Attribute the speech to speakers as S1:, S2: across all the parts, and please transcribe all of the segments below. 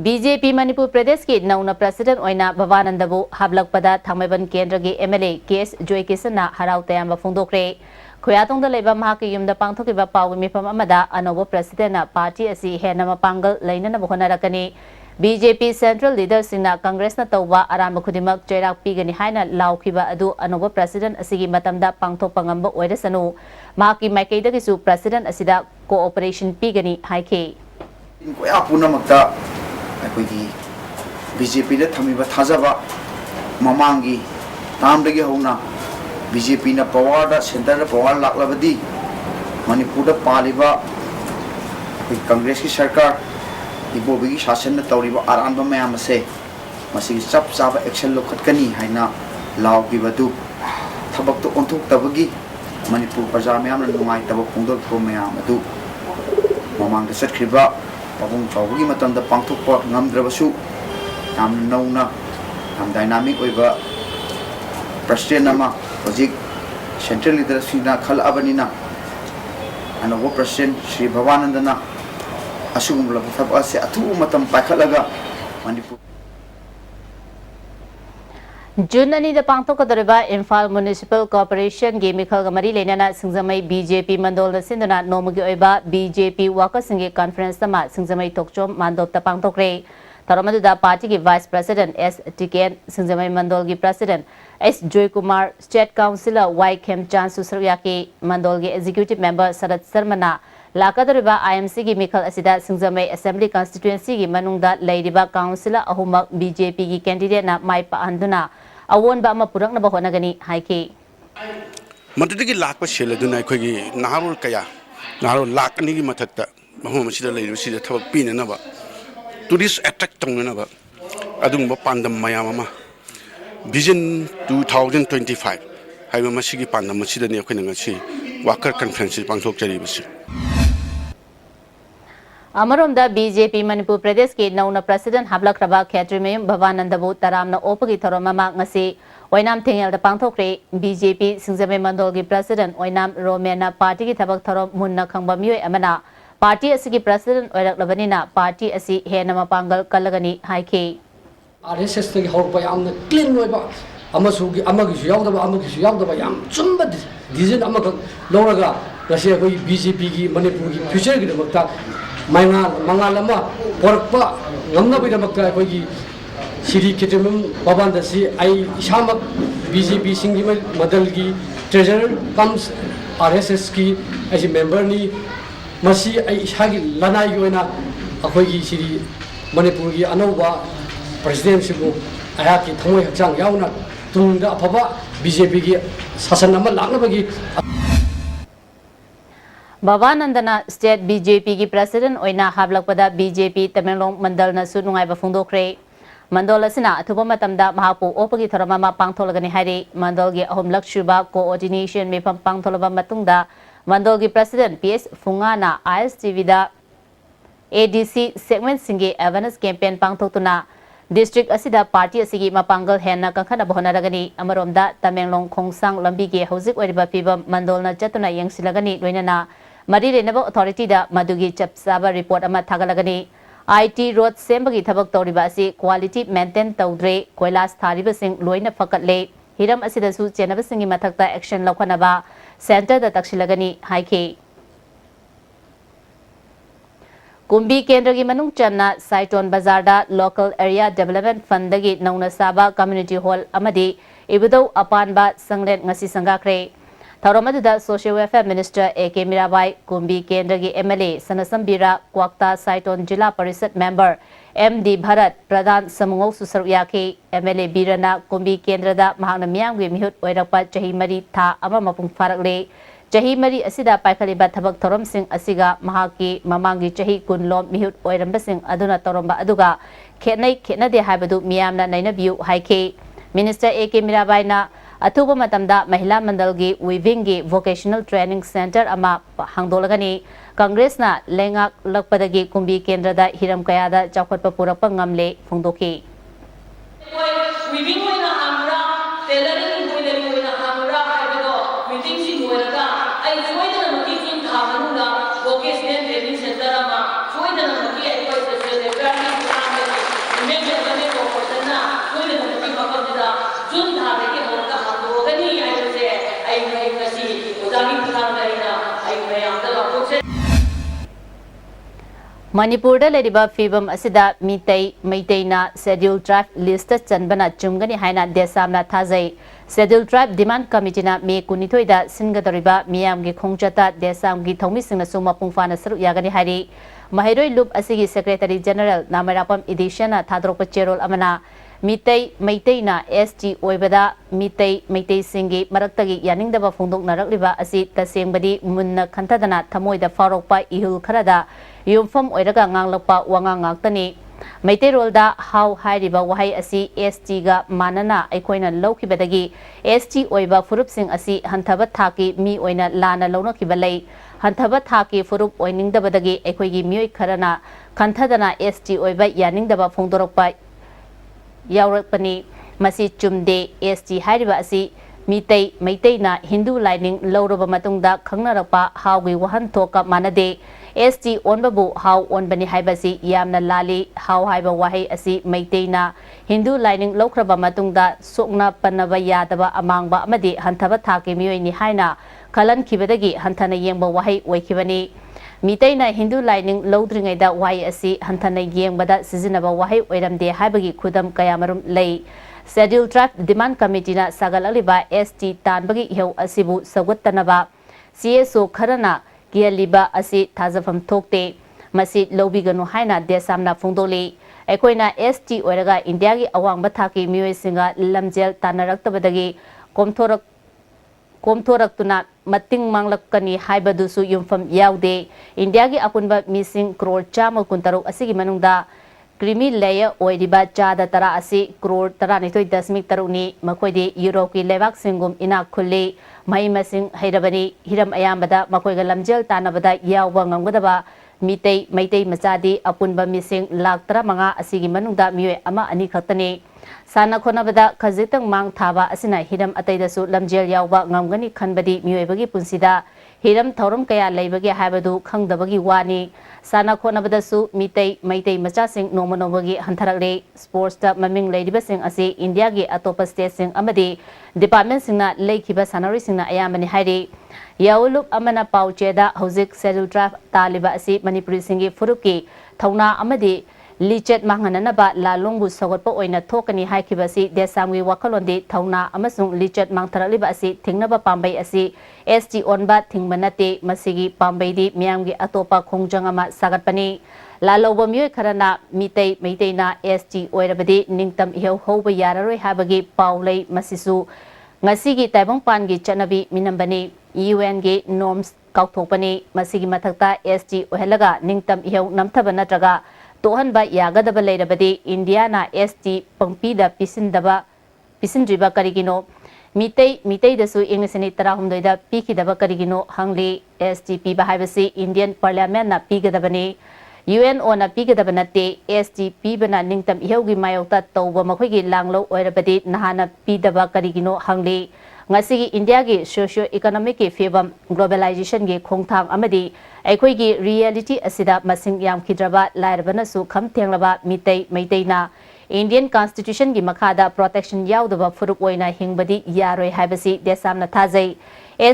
S1: BJP Manipur प्रदेश की नौना president ओइना भवानंदबु हाबलकपदा थांगमैबन केंद्र की एमएलए केएस जोयकिसना हराव तयाम फोंदोक्रे खुयातोंग लेबा महाकी युमदा पांगथोकिबा पाव मिफम अमदा अनोबो प्रेसिडेंट पार्टी असि हेना मपांगल लैनना होनारकनी बीजेपी सेंट्रल लीडर सिंगना कांग्रेस ना तौबा आराम खुदिमक चैराक पीगनी हाइना लाउखिबा अदु अनोबो प्रेसिडेंट असिगी मतमदा पांगथोकपा ngamba ओइरसनु महाकी माइकैदगिसु प्रेसिडेंट असिदा कोऑपरेशन पीगनी हाइखे
S2: कोया पुनमक्ता अखोगी बीजेपी ने थमीबा थाजबा ममांगी तामदगी होना बीजेपी ने पावर दा सेंटर दा पावर लाकलबदी मणिपुर दा पालिबा कांग्रेस की सरकार इबोबी शासन ने तौरिबा आरानबा मयाम से मसिगी चप चाबा एक्शन लोखतकनी हाइना लावगिबदु थबक तो ओंथोक्तबगी मणिपुर प्रजा मयाम नुंगाइतबा फोंदोक्पो मयाम अदु ममांग दा चटखिबा Pabung चौबगी मतंदा पांगथोकपा ngamdrabasu yam nauna yam dynamic oiba president nama hojik central leadership na khal abanina anobo president Shri Bhavanandana asugumla thab ase athu matam pakhalaga manipur
S1: जून अनी पांथोकदरबा इम्फाल म्युनिसिपल कॉर्पोरेशन की मिखल मरी लेना सिंगजमई बीजेपी मंडोल सिंधुना नोमगी ओइबा बीजेपी वाकसिंग कॉन्फ्रेंस तमा सिंगजमई तोकचोम मांदोप पांथोकरे तरमदुदा पार्टी की vice president S Tiken Singjamei मंडोल की president S Joy Kumar state councillor Y Khemchand सुसरया के मंडोल के एग्जीक्यूटिव मेंबर शरद शर्मा लाकदरबा आईएमसी की मिखल असिदा सिंगजमई असेंबली कॉन्स्टिट्यूएंसी की मनुंगदा लेरिबा काउंसिलर अहुमक बीजेपी की कैंडिडेट ना माइ पाहंदुना अवोनबा अमा पुरकनबा होनगनी हाइके
S3: मदुदगी लाकपा सेलदुना अखोगी नाहारुल कया नाहारुल लाकनी की मथक्ता महम मसिदा लेरुसिदा थबक पिननबा टूरिस्ट अट्रैक्ट तौननबा अदुंबा पांदम मयाम अमा विजन 2025 हाइबा मसिगी पांदम मसिदानि अखोइना ngasi वाकर कॉन्फ्रेंस पांथोकजरिबसि
S1: अमरोमदा बीजेपी मणिपुर प्रदेश के नौना प्रेसिडेंट हाबलक्रबा खेत्रीमयम भवानंदबु तरामना ओपगी थरोममा ngasi ओइनाम थेंगेलदा पांथोकरे बीजेपी सिंगजमे मंडल की प्रेसिडेंट ओइनाम रोमेना पार्टी की थबक थरो मुन्ना खंगबा मियोय अमना पार्टी असि की प्रेसिडेंट ओइरकलबनिना पार्टी असि हेना मपांगल कलगनी हाइखे
S4: आरएसएस तगी हौरपा यामना क्लीन ओइबा अमसुगी अमगिसु यावदबा याम चुम्बा डिसीजन अमक लौरगा ngasi अखोई बीजेपी की मणिपुर की फ्यूचर की दमकता मंगाल पोरक्पा नमनबीदमक्ता अखोई श्री खेत्रीमयम भवानंदसी आई इसामक बीजेपी सिंगी मदल की ट्रेजरर कम्स आरएसएस की ऐसी मेंबर नी मसी आई इसागी लनाई की ओइना अखोई श्री मणिपुर की अनौबा प्रेसिडेंट सिबु आया की थमोय हक्चांग यावना तुंगदा अफबा बीजेपी की शासन अमा लानबगी
S1: भवानंदना स्टेट बीजेपी की प्रेसिडेंट ओइना हाबलकपदा बीजेपी तमेंगलोंग मंडल न सुनुंगाइबा फोंदोक्रे मंडल असिना अथुबा मतमदा महापु ओपगी थरममा पांगथोलगनी हाइरे मंडल की अहुमलक सुबा कोऑर्डिनेशन मेफम पांगथोलबा मतुंगदा मंडल की प्रेसिडेंट पीएस फुंगाना आईएसटीवी दा एडीसी सेगमेंट सिंगे अवेयरनेस कैंपेन पांगथोतुना डिस्ट्रिक्ट असिदा पार्टी असिगी मपांगल हेना कंखना बहनरगनी अमरोमदा तमेंगलोंग खोंगसांग लंबी के हौजिक ओइरिबा फिबम मंडलना चतुना यंगसिलगनी लोइनना मरी लेनबो अथॉरिटी दा मदुगी चपसाबा रिपोर्ट अमा थागलगनी आईटी रोड सेंबगी थबक तौरिबा असि क्वालिटी मेंटेन तौद्रे कोइलास थारिबसिंग लोइना फकटले हिरम असिदसु चेनबसिंगी मथक्ता एक्शन लौखनबा सेंटर दा तक्सिलगनी हाइखे कुंबी केंद्र की मनुंग चन्ना साइटोन बाजार दा लोकल एरिया डेवलपमेंट फंड दगी नौना साबा कम्युनिटी हॉल अमदी इबुदौ अपानबा संगलेट ngasi संगाख्रे थौरमदुदा social welfare minister A K Mirabai Kumbi केंद्र की एमएलए सनसंबीरा क्वाक्ता साइटोन जिला परिषद मेंबर एमडी भरत प्रधान समूह सुसरुयाके एमएलए बीरना कुंबी केंद्र दा महांगना मियांगी मिहुत ओइरकपा चही मरी था अमा मपुंग फारकले चही मरी असिदा पाइखलिबा थबक थोरम सिंह असिगा महाकी ममांगी चही कुनलोम मिहुत ओइरंबा सिंह अदुना तोरंबा अदुगा खेनदे हाइबदु मियामना नैनबियु हाइखे मिनिस्टर एके मीराबाईना अथुब मतमदा महिला मंडल की वीविंग की वोकेशनल ट्रेनिंग सेंटर अमा हांगदोलगनी कांग्रेस ना लेंगाक लकपदगी कुंबी केंद्र दा हिरम कयादा चौखटप पुरप ngamle फोंदोखी Manipur leriba fibam asida mitei meiteina scheduled tribe list chanbana chumgani haina desamna thajai scheduled tribe demand committee na me kunithoi da singadoriba miyam gi khongchata desam gi thomi singna suma pungfana saru yagani hari mahiroi loop asigi secretary general namarapam edition na thadrokpa cherol amana mitei meiteina ST oibada mitei meitei singi maraktagi yaningdaba phongdok narakliba asi tasengbadi munna khantadana thamoida farokpa ihul kharada yumfam oiraga nganglakpa wangang ngaktani meitei rolda how hairiba wahai asi ST ga manana aikoina lawkhibadagi ST oiba furup sing asi hanthaba thaki mi oina lana lawnakiba lei hanthaba thaki furup oiningdabadagi aikoigi mioi kharana khanthadana ST oiba yaningdaba phongdorokpa yaurakpani masi chumde ST hairiba asi mitei meiteina Hindu lining lawraba matungda khangnarakpa hawgi wahan thoka manade ST onbabu how onbani haibasi yamna lali how haiba wahai asi meiteina Hindu lining lawkraba matungda sokna panaba yadaba amangba amadi hanthaba thaki miyoini haina khalan khibadagi hanthana yengba wahai oikibani Miteina Hindu lining lowdringaida wahai asi hanthana yengbada sizinaba wahai oiramde haibagi khudam kayamarum lei scheduled tribe demand committee na sagalaliba ST tanbagi heu asibu sagottanaba CSO kharana Gialiba asi thazafam thokte masi lobiganu haina desamna phongdoli aikoina ST oiraga India gi awang bathaki mioi singa lamjel tanaraktabadagi komthorak tuna mating manglakani haibadusu yumfam yaude India gi apunba missing crore chama kuntaruk asigi manungda creamy layer oiriba chada tara asi crore tara nitoi dasmik taruni makoidi Europe ki lebak singum ina khulle mai masing hairabani hiram ayambada makoiga lamjel tanabada yawba ngamgadaba mitei meitei machadi apunba mising lakh 15 asigi manungda mioi ama ani khaktani sana khonabada khajitang mang thaba asina hiram ataidasu lamjel yawba ngamgani khanbadi mioibagi punsida hiram thorum kaya leibagi haibadu khangdabagi wani sana khonabadasu mitei meitei machasing nomonobagi hantharakle sports ta maming leidibasing asi India gi atopa state sing amadi department singna leikhiba sanari singna ayamani hairi yaulup amana paucheda hojik scheduled tribe taliba asi manipuri singi furuki thauna amadi lichet manghananaba lalongbu sogotpa oina thokani haikibasi desamgi wakalondi thauna amasung lichet mangtharaliba asi thingnaba pambai asi ST onba thingmanate masigi pambai di miyamgi atopa khongjang ama sagatpani laloba mioi kharana mitei meiteina ST oirabadi ningtam ihau hoba yararoi habagi paulei masisu ngasigi taibong pangi chanabi minambani UN ge norms kauthopani masigi mathakta ST ohelaga ningtam ihau namthaba natraga tohanba yagadaba leirabadi India na ST pangpida pisindriba karigino mitei dasu inglisini tarahumdoida pikidaba karigino hangli ST piba haibasi Indian Parliament na pigadabani UNO na pigadabanatte ST pibana ningtam ihaugi mayokta tawba makhoigi langlo oirabadi nahana pidaba karigino hangli ngasigi India gi socio economic ki febam globalization gi khongthang amadi aikoigi reality asida masing yam khidraba lairabana su kham thenglaba mitei meiteina Indian constitution gi makhada protection yaudaba furup oina hingbadi yaroi haibasi desamna thajai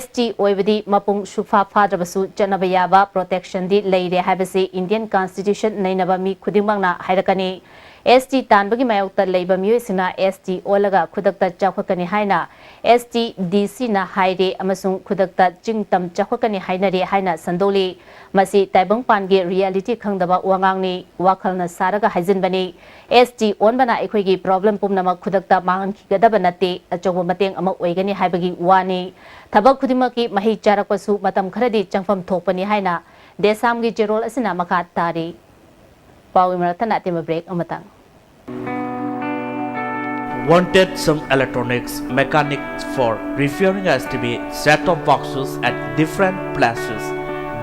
S1: ST oibadi mapung shufa fadrabasu janaba yaba protection di leire haibasi Indian constitution nainaba mi khudimangna hairakani ST tanbagi mayokta leiba mioi sina ST olaga khudakta chakhakani haina ST DC na haire amasung khudakta chingtam chakhakani hainare haina sandoli masi taibang pangi reality khangdaba wangangni wakhalna saraga haijinbani ST onbana ekhoigi problem pumnama khudakta mangan khigadaba nate achobo mateng ama oigani haibagi wani thabak khudimaki mahi charakpasu matam kharadi changfam thokpani haina desamgi jerol asina makha tari pawi marathana tema break amatang
S5: Wanted some electronics mechanics for repairing STB set-top boxes at different places: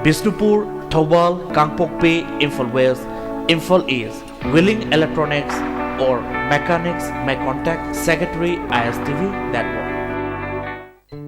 S5: Bisnupur, Thobal, Kangpokpi, Imphal West, Imphal East. Willing electronics or mechanics may contact Secretary ISTV Network.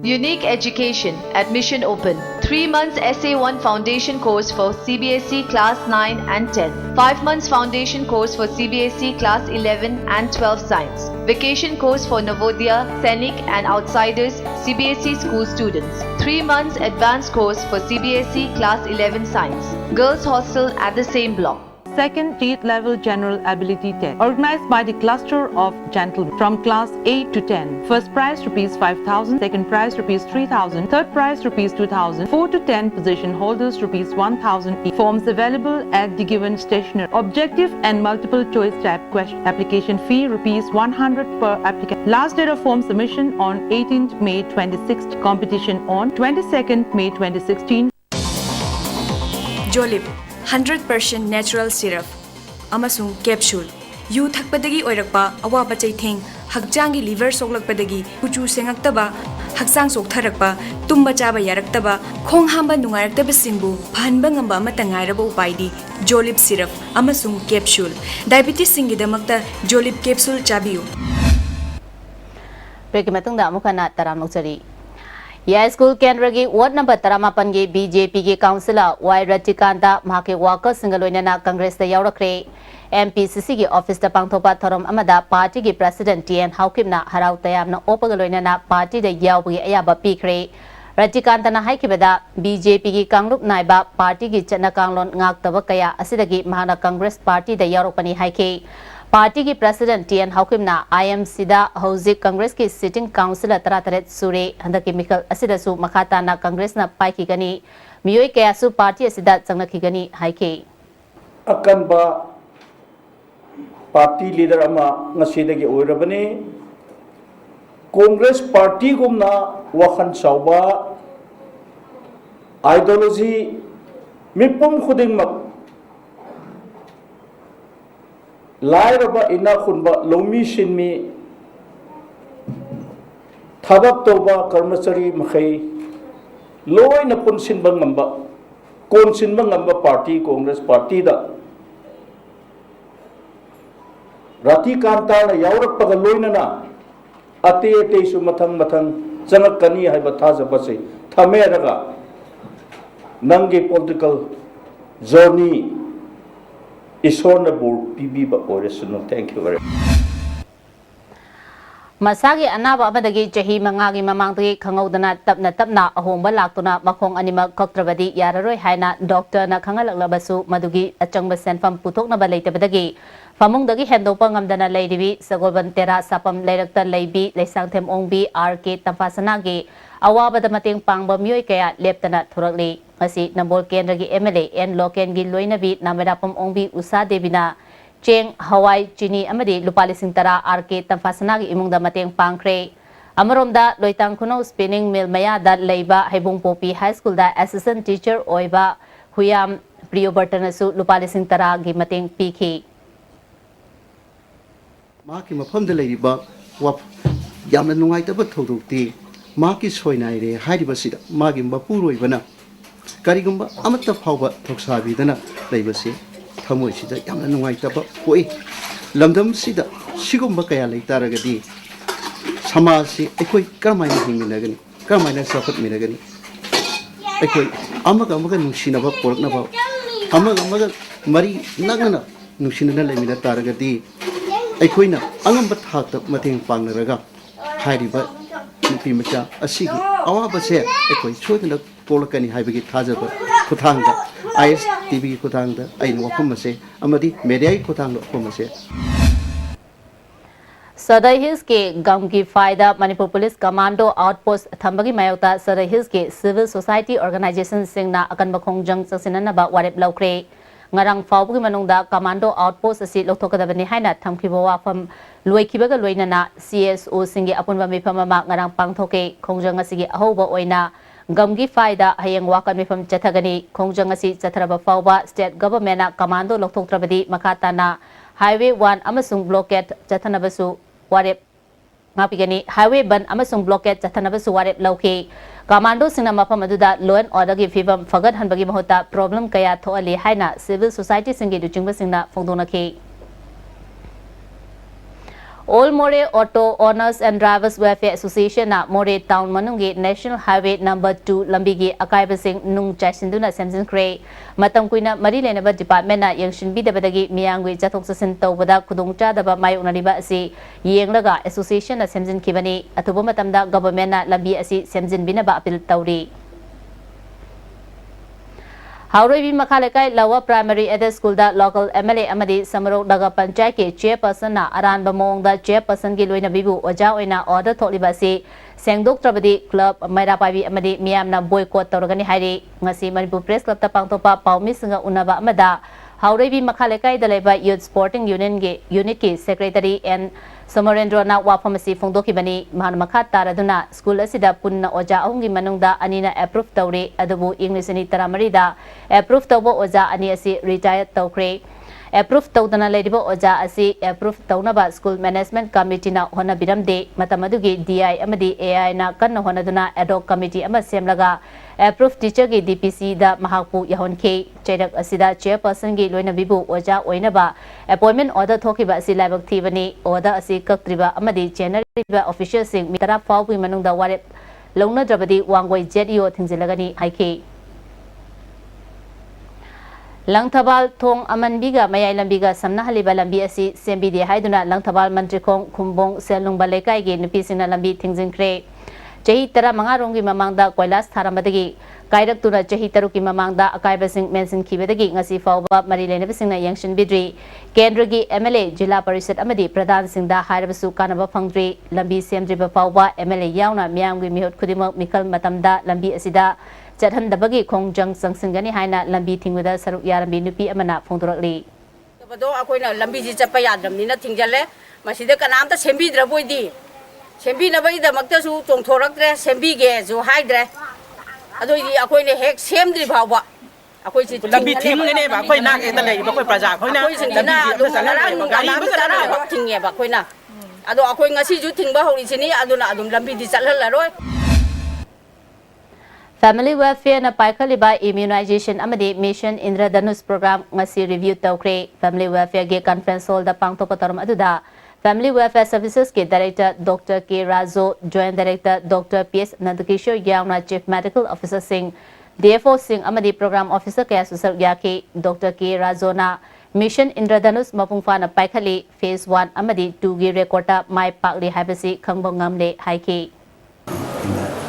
S6: Unique Education. Admission open. 3 months SA1 Foundation course for CBSE Class 9 and 10. 5 months Foundation course for CBSE Class 11 and 12 Science. Vacation course for Navodaya, Sainik and Outsiders CBSE school students. 3 months Advanced course for CBSE Class 11 Science. Girls hostel at the same block.
S7: Second state level general ability test organized by the cluster of gentlemen from class 8 to 10. First prize rupees 5,000, second prize rupees 3,000, third prize rupees 2,000, 4 to 10 position holders rupees 1,000 each. Forms available at the given stationer. Objective and multiple choice type question. Application fee rupees 100 per applicant. Last date of form submission on 18th May 2016. Competition on 22nd May 2016.
S8: Jolib 100% natural syrup amasung capsule yu thakpadagi oirakpa awaba chaitheng hakjangi liver soklakpadagi kuchu sengaktaba haksang soktharakpa tumba chaba yaraktaba khong hamba nungaraktaba singbu phanba ngamba amata ngairaba upaidi Jolib syrup amasung capsule diabetes singidamakta Jolib capsule chabiu
S1: Break matungda amukana taram luksari या school केंद्र की ward number 38 की BJP की councillor Y Ratikanta माके वाकर सिंगलोइना कांग्रेस यौरख्रे MPCC की ऑफिस पांगथोपा थरम अमदा पार्टी की प्रेसिडेंट टीएन हाउकिमना हराव तयामना ओपगलोइना पार्टी द यावगी अयाबा पीख्रे रतिकांतना हाइकिबदा बीजेपी की कांगरुप नाइबा पार्टी की चना कांगलोन ngaktaba kaya asidagi mahana Congress party द यारोपनी हाइके पार्टी की प्रेसिडेंट टीएन हाउकिमना आईएमसी दा हौजिक कांग्रेस की सिटिंग काउंसिलर तरातरेत सूरे हंदकी मिकल असिदसु मखाताना कांग्रेस ना पाइकिगनी मियोय कयासु पार्टी असिदा चंगनखिगनी हाइके
S9: अकनबा पार्टी लीडर अमा ngasiदगी ओइरबने कांग्रेस पार्टी गुमना वखन सावबा आइडियोलॉजी मिपुम खुदिंगमक लाइरबा इना खुनबा लोमी सिनमी थबक तोबा कर्मचारी मखै लोइना पुनसिनबा ngamba कोनसिनबा ngamba party Congress party दा रतिकांता यावरकपगा लोइनना अते अतेसु मथंग मथंग चंगकनी हाइबा थाजबसे थमेरगा नंगे पॉलिटिकल जर्नी ईश्वर बोर्ड पीबीबा ओरेसनो थैंक यू वेरी
S1: मसागी अनाबा अमदगी चही मंगागी ममांगदगी खंगौदना तपना तपना अहोंबा लाक्तुना मखोंग अनिमक कक्त्रबदी याररोय हायना डॉक्टर ना खंगलक्लबसु मदुगी अचंग सेनफम पुथोकनबा लेतबदगी फमुंगदगी हेंदोपा ngamdana लेदिबी सगोलबन तेरा सापम लेरक्ता लेबी लेसांगथेम ओंबी आरके तंफासनागी अवाबदा मतेंग पांगबा मियोय कया लेप्तना थुरकली ngasi नंबोल केंद्र की एमएलए एन लोकेन की लोइनबी नामेरापम ओंबी उषा देवीना चेंग हवाई चीनी अमदी लुपा लिसिंग तरा आरके तंफासना की इमुंगदा मतेंग पांगख्रे अमरोमदा लोइतांग खुनो स्पिनिंग मिल मयादा लेबा हैबुंग पोपी हाई स्कूल दा असिस्टेंट टीचर ओइबा हुयाम प्रियोबर्टनसु लुपा लिसिंग तरा की मतेंग पीखी
S10: माकी मफमदा लेरिबा वप यामना नुंगाइतबा थौदोक्ति माकी सोइनाइरे हाइरिबसिदा मागी मपुरोइबना करिगुंबा अमत्ता फावबा थोक्साबीदना लेबसे थमोइसिदा यामना नुंगाइतबा होई लमदमसिदा सिगुंबा कया लेतारगदी समाजसे अखोइ करमाइना हिंगिनगनी करमाइना सफतमिनगनी अखोइ अमगा नुसिनबा पोरकनबा अमगा मरी नगना नुसिनना लेमिना तारगदी अखोइना अंगंबा थाकता मतेंग पांगनरगा हाइरिबा नुपी मचा असिगी अवाबसे अखोइ सोदना पोलकनी हाइबगी थाजबा खुथांगदा आईएस टीवी की खुथांगदा आइन वफमसे अमदी मीडिया की खुथांगदा वफमसे
S1: सदर हिल्स के गम की फायदा मणिपुर पुलिस कमांडो आउटपोस्ट थंबगी मायोता सदर हिल्स के सिविल सोसाइटी ऑर्गेनाइजेशन सिंगना अकन बखोंजंग चसिननबा वारेप लौख्रे ngarang fawbugi manungda commando outpost asi lothokadabani haina thamkhiba wafam loikibaga loinana CSO singi apunba mifam ma ngarang pangthoke khongjang asigi ahoba oina gamgi faida hayeng wakan mifam chathagani khongjang asi chatharaba fawba state government na commando lothoktrabadi makatana highway 1 amasung blockade chathanabasu warep ngapigani highway ban amasung blockade chathanabasu warep lauke commando Singh मफम अदुदा law and order की फिवम फगत हनबगी महोता problem कया थोअली हाइना सिविल सोसाइटी सिंह की दुचिंग Singh फोंदोनखे All More Auto Owners and Drivers Welfare Association na More Town manungi National Highway number 2 lambigi akaibasing nung chaisinduna semjin kre matam kuina mari lenaba department na yangshin bidabadagi miyangwi jathok sasin tawbada khudongchadaba mayoknariba asi yenglaga association na semjin kibani athuba matamda government na lambi asi semjin binaba appeal tawri Haurebi Makhalekai Lower Primary Aided School da local MLA Amadi Samarok Daga Panchayat ke chairperson na Aran Bamong da chairperson gi loina bibu oja oina order tholiba si Sengdok Trabadi Club Mairapabi Amadi Miyam na boycott tawragani hairi ngasi Manipur Press Club ta pangtopa Paumi singa unaba amada Haurebi Makhalekai da leba Youth Sporting Union ge unit ki secretary and Somarendra na wafamasi fongdoki bani mahana makha taraduna school asida punna oja ahungi manungda anina approve tawri adubu English ni taramari da approve tawbo oja ani asi retired tawkre approve tawdana ledibo oja asi approve tawnaba school management committee na hona biramde matamadugi DI amadi AI na kanna honaduna ad hoc committee ama semlaga approve teacher gi DPC da mahakpu yahonke chairak asida chairperson gi loina bibu oja oinaba appointment order thokiba asi laibak thibani order asi kaktriba amadi general official sing mitara fawbi manungda warep longna drabadi wangoi JDO thingzilagani haike Langthabal Thong Amanbiga Mayai Lambiga Samna Haliba Lambi asi Sembide Haiduna Langthabal Mantrikong Kumbong Selung Balekai gi nupisina lambi thingzin kre Jahi tara mangaronggi mamangda Koilas Tharamadagi Kairak tuna jahi taruki mamangda Akaibasing Mensin Kibedagi ngasi fawba Marilena Bisingna Yangshin Bidri Kendragi MLA Jila Parisat Amadi Pradhan Singda Hairabasu Kanaba Fangdri Lambi Semdriba fawba MLA Yauna Miyamgi Mihut Kudimok Mikal Matamda Lambi Asida Jathan Dabagi Kongjang Sangsingani Haina Lambi Tingwida Saruk Yarambi Nupi Amana Fongdorli
S11: Bado akoina lambi ji chapa yadramnina thingjale masida kanamta sembi draboidi sembi na bai da makta su tongthoraktre sembi ge ju haidre adoi akoine hek semdri bhawa akoi ji
S12: lambi thingene ba koi nak eta lei ba koi praja khoina
S11: akoi singina adu gari ba sara ba thingye ba koina ado akoi ngasi ju thingba hori chini aduna adum lambi di chalhalaroi
S1: Family Welfare na Paikaliba Immunization Amadi Mission Indradhanus Program ngasi review tawkre Family Welfare ge conference hall da pangtopataram aduda Family Welfare Services ke Director Dr. K. Razo Joint Director Dr. P.S. Nandakishore Yauna Chief Medical Officer Singh DFO Singh Amadi Program Officer kaya susal yake Dr. K. Razo na Mission Indradhanus mapungfa na Paikali Phase 1 Amadi 2 gi rekorda mai pakli haibasi khangbong ngamle haike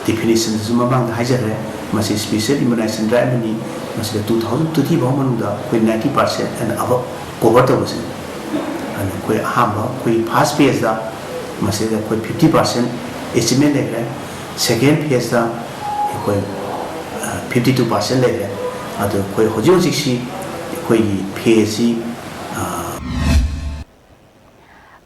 S13: definition Zumabang Hajare, must special immunization drive in must be 2020 woman the 90% and above covered was and quite hammer, quite pass phase that must say that quite 50% estimate second phase that quite 52% later at the quite Hojo 60 quite PSC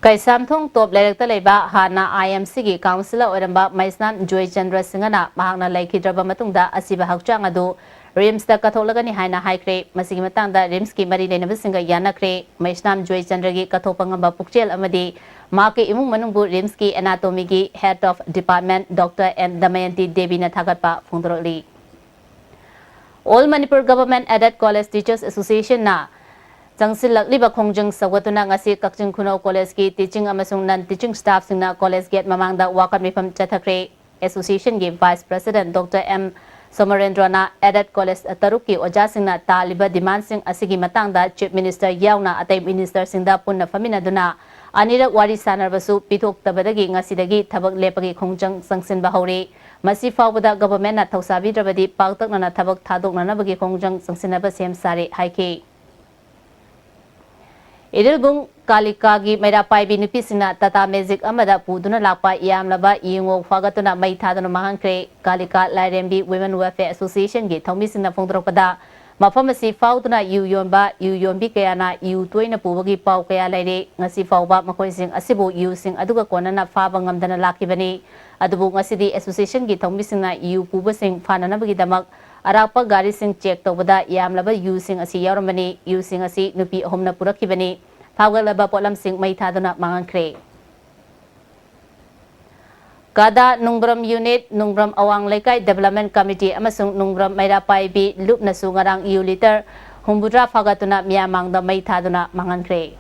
S1: Kaisam thong top director leba hana IMC gi councilor oramba Maisnan Joy Chandra Singana mahakna laikhidraba matungda asiba hakchang adu RIMS da katholagani haina haikre masigi matangda RIMS ki mari lenaba singa yanakre Maisnan Joy Chandra gi kathopangamba pukchel amadi maki imung manungbu RIMS ki anatomy gi head of department Dr. N Damayanti Devi na thagatpa phungdorli All Manipur Government Aided College Teachers Association na Jangsil Liba Kongjang Sawatuna ngasi Kakjing Kuno College ki teaching amasung non teaching staff singna college gate mamangda wakan mifam chathakre association gi vice president Dr. M Somarendra na Aided College taruki oja singna taliba demand sing asigi matangda chief minister yauna atai minister singda punna famina duna anira wari sanarbasu pitok tabadagi ngasidagi thabak lepagi khongjang sangsin bahori masi fawbada government na thausabi drabadi paktak na thabak thadok na bagi khongjang sangsinaba sem sare haike Idilbung Kalikagi Mairapai Nupisina Tata Magic Amada Puduna Lapa Yamlaba Yingo Fagatuna Maitadana Mahankre Kalika Lairembi Women Welfare Association Gate Tomisina Fondropada Mafamasi Fautuna Yu Yombi Kayana Yu Tuina Pubagi Pau Kaya Lady Nasi Fauba Makoising Asibu using Aduga Konana Fabangam Dana Lakibani Adubu Ngasidi Association Gate Tomisina Yu Pubasing Fananabagi Damak Arapa Gari Sing check Tobada Yamlaba using a sea Yaramani using a sea Nupi Homna Purakibani Pagalaba Polam Sing Maitadana Mangankre Kada Nungbram Unit Nungbram Awang Lekai Development Committee Amasung Nungbram Mairapai B Loop Nasungarang U liter Humbudra Fagatuna Miamang the Maitaduna Mangankre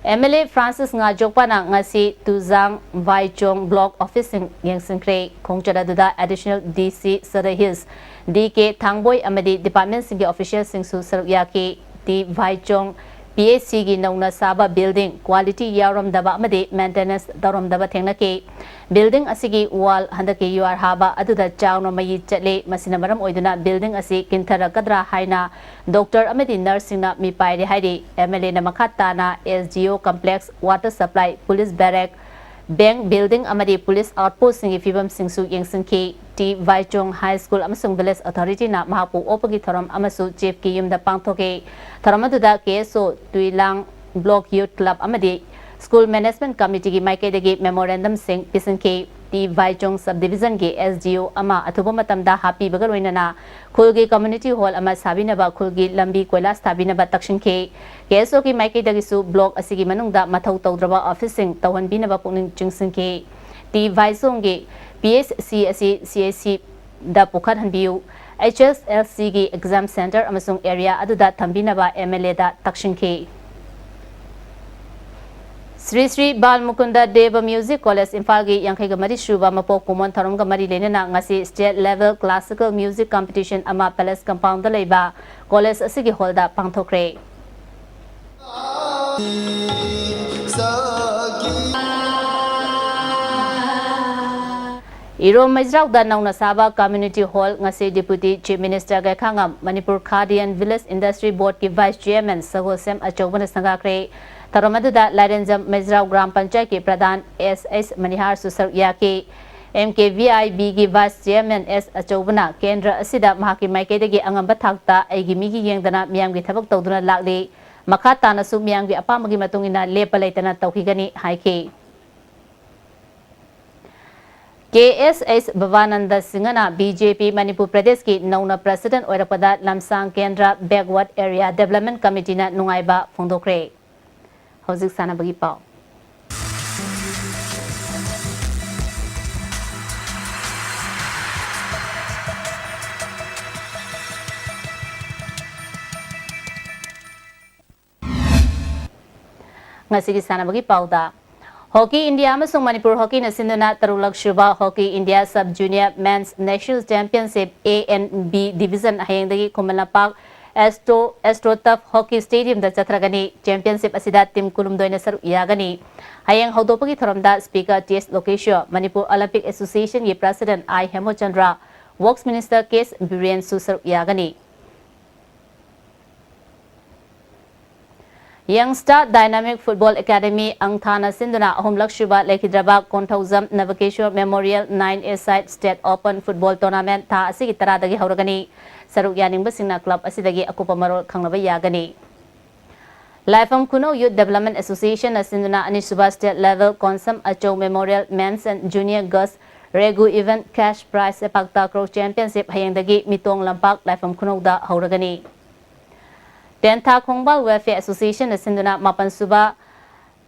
S1: MLA Francis Ngajokpana ngasi Tuzang Vaichong Block Office Yengsingkre Khongchadaduda Additional DC Surrey Hills DK Thangboy amadi Department Singi Official Singsu Sarukyaki T Vaichong PAC gi nauna saba building quality yaram daba amadi maintenance daram daba thengnaki building asigi wall handaki UR haba aduda chawno mayi chatle masina maram oiduna building asi kinthara kadra haina doctor amadi nursing na mi paire hairi MLA na makata na SGO complex water supply police barrack bank building amadi police outpost singi fibam singsu yengsingki T Vaichong High School amasung village authority na mahapu opagi thoram amasu chief ki yumda pangthoke thoramatuda KSO Tuilang Block Youth Club amadi School Management Committee gi maikadagi memorandum sing pisanki T Vaichong subdivision gi SGO ama athuba matamda happy bagaloinana khulgi community hall ama sabinaba khulgi lambi koila stabinaba takshinke KSO ki maikadagi su block asigi manungda mathau tawdraba officing tawhanbinaba pungning chingsinke T Vaichong gi PSC asi CAC da pukhat hanbiu HSLC gi exam center amasung area aduda thambinaba MLA da takshinke Sri Sri Bal Mukunda Deva Music College Imphal gi yankhai ga mari shuba mapok kumon tharom ga mari lenena ngasi state level classical music competition ama palace compound da leiba college asigi hall da pangthokre Iro Majrau da nauna saba community hall ngasi deputy chief minister ga khangam Manipur Khadian Village Industry Board ki vice chairman Sagosem Achobana sangakre Taramadda Larenjam Majrau Gram Panchayat ki pradhan SS Manihar Susar Yaki MKVIB ki vice chairman S Achobana Kendra asida mahaki maikadagi angamba thakta aigi migi yengdana miyam gi thabak tawduna lakli makha tana su miyam gi apamagi matungina lepa laitana tawhigani haiki KSS Bhavananda Singhana BJP Manipur Pradesh ki nauna president oirapada Lamsang Kendra Backward Area Development Committee na nungaiba phongdokre Hojik sanabagi pau ngasigi sanabagi pau da Hockey India amasung Manipur Hockey na sinduna tarulak shuba Hockey India Sub Junior Men's National Championship A and B Division hayengdagi Kumalapak Astro Tough Hockey Stadium da chatragani championship asida team kulumdoi na saru yagani hayeng hodopagi thoramda speaker TS Lokesha Manipur Olympic Association ye president I Hemochandra Works Minister Kes Biren Susar yagani Youngstar Dynamic Football Academy Angthana Sinduna Ahumlak Shuba Lekhidraba Kontauzam Navakeshwar Memorial 9A-side State Open Football Tournament Tha asigi taradagi hauragani saruk yaningba singna club asidagi akupa marol khangnaba yagani Laifam Kuno Youth Development Association Sinduna Anishuba State Level Konsam Achow Memorial Men's and Junior Girls Regu Event Cash Prize Epakta Crow Championship hayengdagi mitong lampak Laifam Kuno da hauragani Tentha Khongbal Welfare Association Sinduna Mapan Suba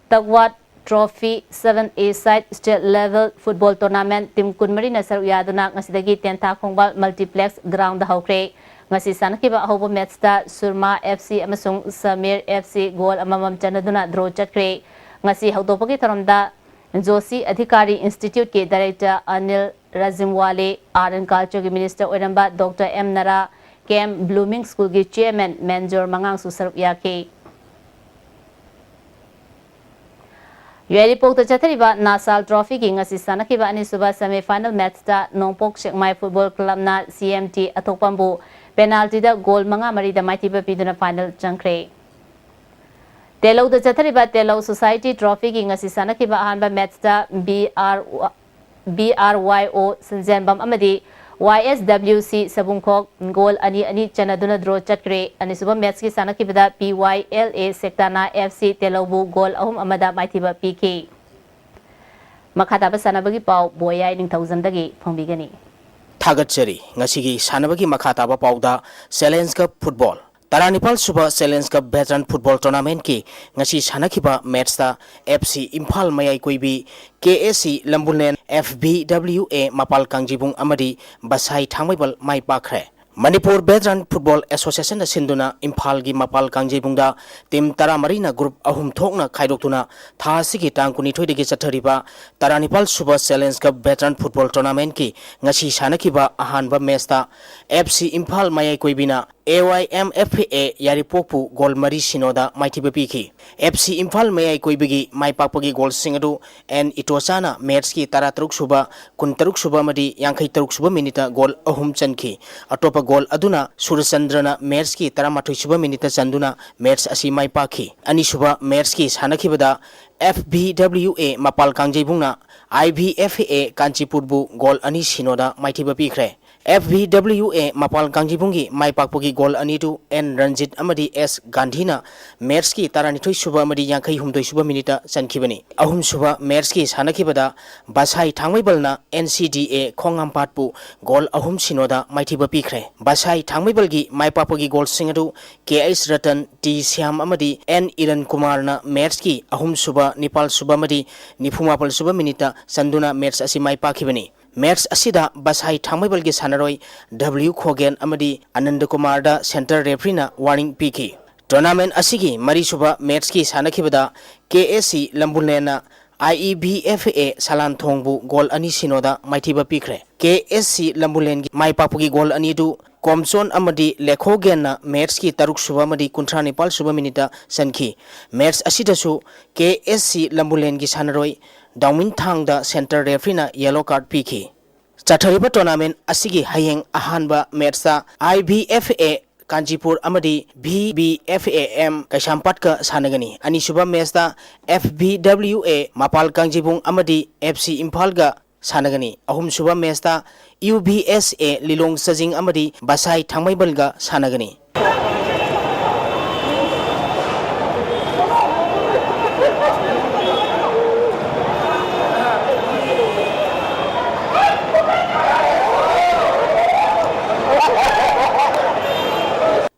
S1: Tagwat Trophy 7A Side State Level Football Tournament Team Kunmari na saru yaduna ngasidagi Tentha Khongbal Multiplex Ground da haukre ngasi sanakiba ahobo match da Surma FC amasung Samir FC goal amamam chanaduna draw chatkre ngasi haudopagi tharamda Joshi Adhikari Institute ke Director Anil Razimwale Art and Culture ke Minister oiramba Dr. M Nara Camp Blooming School ki chairman Manjor Mangang Susaruk Yake Yeri Pokta Chathariba Nasal Trophy ki ngasi sanakiba ani suba semi final match da Nongpok Shekmai Football Club na CMT Atokpambu penalty da goal manga mari da maitiba piduna final changkre Telau da Chathariba Telau Society Trophy ki ngasi sanakiba ahanba match da BRYO Sanjanbam Amadi YSWC Sabungkok goal ani chanaduna draw chatkre ani suba match ki sanakibada PYLA Sektana FC Telaubu goal ahum amada maithiba PK makhataba sanabagi pau boyai ningthauzamdagi phongbigani
S14: Thagatchari ngasigi sanabagi makhataba pauda Challenge Cup Football Taranipal Suba Challenge Cup Veteran Football Tournament ki ngasi sanakiba match ta FC Imphal Mayai Koibi KSC Lambulnen FBWA Mapal Kangjibung Amadi Basai Thangmaibal Mai Pakre Manipur Veteran Football Association Sinduna Imphal gi Mapal Kangjebungda Tim Taramarina Group Ahum Thokna Khaidoktuna Tha Sigi Tang Kunithoi degi chathariba Taranipal Super Challenge Cup Veteran Football Tournament ki ngasi sanakiba ahanba match ta FC Imphal Mayai Koibina AYMFA Yaripokpu Gol Mari Sinoda Maithiba Piki FC Imphal Mayai Koibigi Maipakpagi Gol Singadu and Itosana match ki 13 suba 13 suba madi 53 suba minita gol ahum chanki atopa gol aduna Surachandrana match ki 13 suba minita chanduna match asi maipaki ani suba match ki sanakibada FBWA Mapal Kangjebungna IBFA Kanchipurbu gol ani sinoda maithiba pikre FBWA Mapal Kangjebungi maipakpogi gol ani tu N Ranjit amadi S Gandhina match ki 12 suba amadi 52 suba minita chankhibani ahum suba match ki sanakibada Basai Thangmaibalna NCDA Khongampatpu gol ahum sinoda maithiba pikre Basai Thangmaibalgi maipakpogi gol singadu KS Ratan T Syam amadi N Iran Kumarna match ki ahum suba Nipal suba amadi Nifumapal suba minita sanduna match asi maipakibani match asida Basai Thangmaibalgi sanaroi W Khogen amadi Anand Kumar da center referee na warning piki tournament asigi mari suba match ki sanakibada KSC Lambulena IEBFA Salan Thongbu gol ani sinoda maithiba pikre KSC Lambulen maipakpugi gol ani du Komson amadi Lekhogen na match ki 3 suba amadi 39 suba minita sankhi match asidasu KSC Lambulen gi sanaroi Dawmin Thang da center referee na yellow card piki chathariba tournament asigi hayeng ahanba match ta IBFA Kanchipur amadi BBFAM Kaishampatka sanagani ani suba match ta FBWA Mapal Kangjebung amadi FC Imphal ga sanagani ahum suba match ta UBSA Lilong Sajing amadi Basai Thangmaibal ga sanagani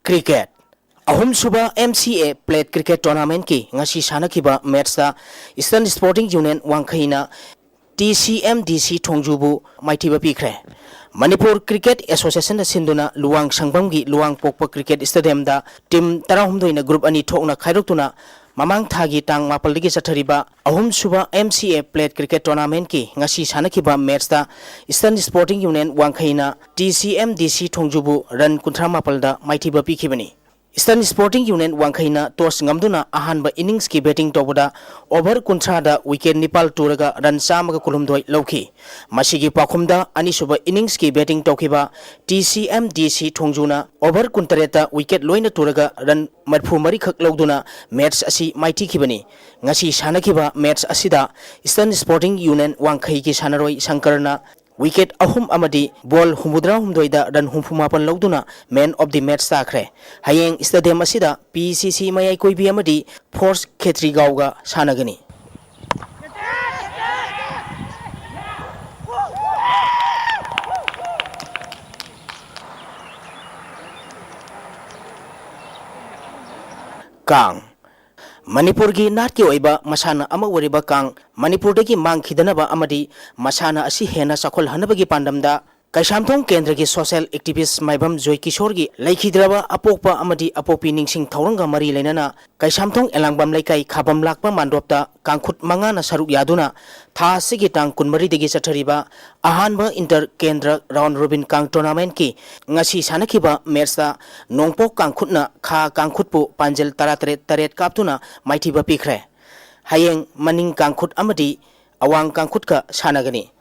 S14: Cricket ahum suba MCA Plate Cricket Tournament ki ngasi sanakiba match ta Eastern Sporting Union Wangkhaina TCMDC Thongjubu maithiba pikre Manipur Cricket Association da sinduna Luang Sangbamgi Luang Pokpa Cricket Stadium da team 12 na group ani thokna khairoktuna Mamang Thagi Tang Mapal digi chathariba ahum suba MCA Plate Cricket Tournament ki ngasi sanakiba match ta Eastern Sporting Union Wangkhaina TCMDC Thongjubu run 38 da maithiba pikibani Eastern Sporting Union Wangkhaina toss ngamduna ahanba innings ki batting tobada over 13 da wicket nipal turaga run samaga kulumdoi lauki masigi pakhumda ani suba innings ki batting tokiba TCMDC Thongjuna over 13 da wicket loina turaga run marphu mari khak lauduna match asi maiti kibani ngasi sanakiba match asida Eastern Sporting Union Wangkhai ki sanaroi Sankarna wicket ahum amadi ball humudra humdoida ran humfumapan lauduna man of the match takre hayeng stadium asida PCC mayai koibi amadi Force Khetri gauga sanagani Kang Manipur gi nat ki oiba masana ama wariba kang Manipur dagi mangkhidanaba amadi masana asi hena sakhol hanabagi pandamda Kaisamthong Kendra gi social activist Maibam Joy Kishore gi laikhidraba apokpa amadi apopi ningsing thoranga mari leinana Kaisamthong Elangbam laikai khabam lakpa mandopta kangkhut manga na saruk yaduna tha sigi tang kunmari degi chathariba ahanba inter kendra round robin kang tournament ki ngasi sanakhiba match ta nongpok kangkhutna kha kangkhutpu panjel 33 kaptuna maithiba pikre hayeng maning kangkhut amadi awang kangkhut ka sanagani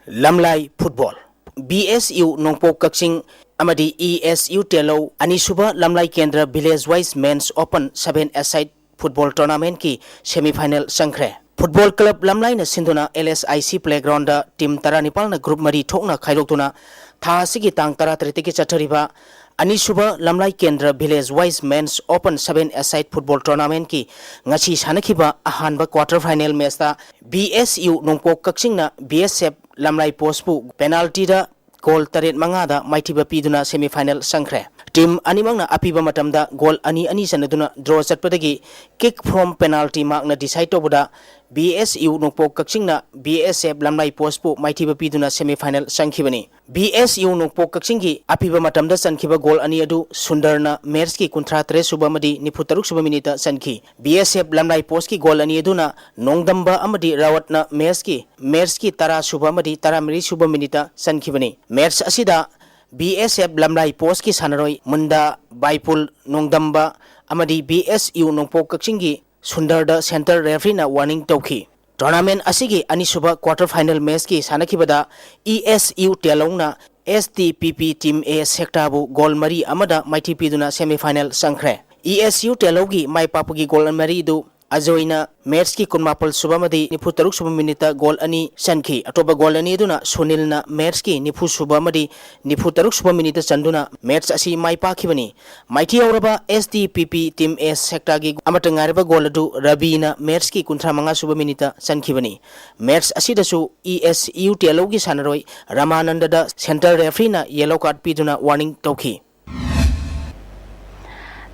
S14: Lamlai Football BSU Nongpok Kaksing amadi ESU Telo Anisuba Lamlai Kendra Village Wise Men's Open 7-a-side Football Tournament ki semi-final sangkre Football Club Lamlai na sinduna LSIC Playground da team 19 na group mari thokna khairoktuna tha sigi tang 13 ki chathariba Anisuba Lamlai Kendra Village Wise Men's Open 7-a-side Football Tournament ki ngasi sanakhiba ahanba quarter final match ta BSU Nongpok Kaksing na BSF Lamlai Postpu penalty da goal 8 da maithiba piduna semi final sangkre team animang na apiba matamda goal ani sanaduna draw chatpadagi kick from penalty mark na decide tobuda BSU Nongpok Kakchingna BSF Lamlai Postpu Maithiba Piduna semi-final Sankhibani. BSU Nongpok Kakchingi Apiba Matamda Sankhiba goal ani adu Sundarna Merski Kuntratre Subamadi Niputaruk Subaminita Sankhi. BSF Lamlai Postki goal ani aduna Nongdamba Amadi Rawatna Merski Tara Subamadi Taramiri Subaminita Sankhibani. Mers asida BSF Lamlai Postki Sanaroi Munda Baipul Nongdamba Amadi BSU Nongpok Kakchingi Sundarda Center referee na warning tauki. Tournament asigi anisuba quarter final match ki sanakibada ESU Telong na STPP Team A Sektabu goal mari amada maiti piduna semi final sangkre. ESU Telogi mai papugi goal mari du Azoina match ki kunmapal subamadi niputaruk subaminita goal ani sanki atoba goal ani duna Sunil na match ki nipu subamadi niputaruk subaminita sanduna match asi mai pakibani maiti auraba STPP Team A Sektagi amatangariba goal du Rabina match ki kuntramanga subaminita sankibani match asi dasu ESU Telogi sanaroi Ramananda da center referee na yellow card piduna warning tauki.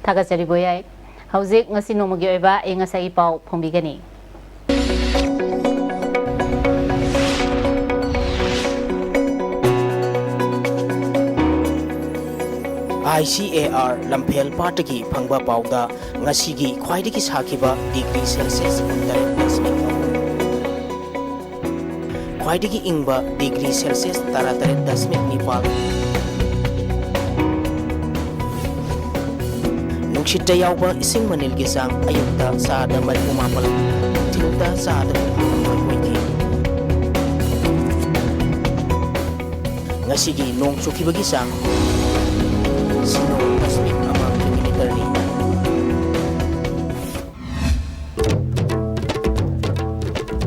S1: Tagasari boyai Hauzik ngasi nomagi oiba e ngasai pau phongbigani.
S14: ICAR Lampel Partaki Phangba Pauda ngasigi khwaidiki sakhiba degree Celsius khwaidiki ingba degree Celsius 38.9 Nungshita yauba ising manil gisang ayukta sa ada maripumapal tilda sa ada kumoy ngasigi nung suki bagisang sino tasmik amang military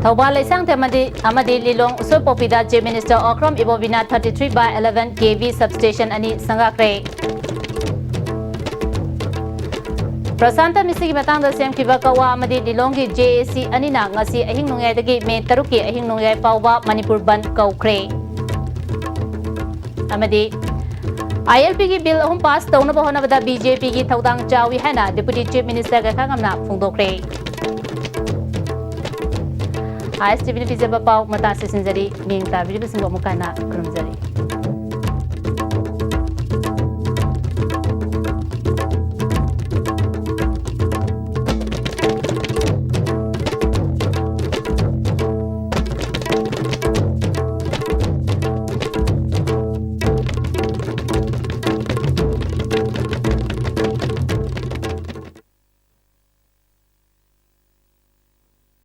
S1: Thawbal Laisang Amadi Lilong Usoi Popida Chief Minister Okram Ibobina 33/11 kV substation ani sangakre. Prasanta Misigi Matanga Sem Kibakawa Amadi Lilongi JAC Anina Ngasi Ahing Nungay Dagi Me Taruki Ahing Nungay Pauwa Manipur Ban Kaukre. Amadi ILP ki bill ahum pass tauna bahona bada BJP ki thaudang chawi hana Deputy Chief Minister ka khangamna phungdokre. ISTV ni pizza pau mata se sinjari ming ta video singbo mukana kurumjari.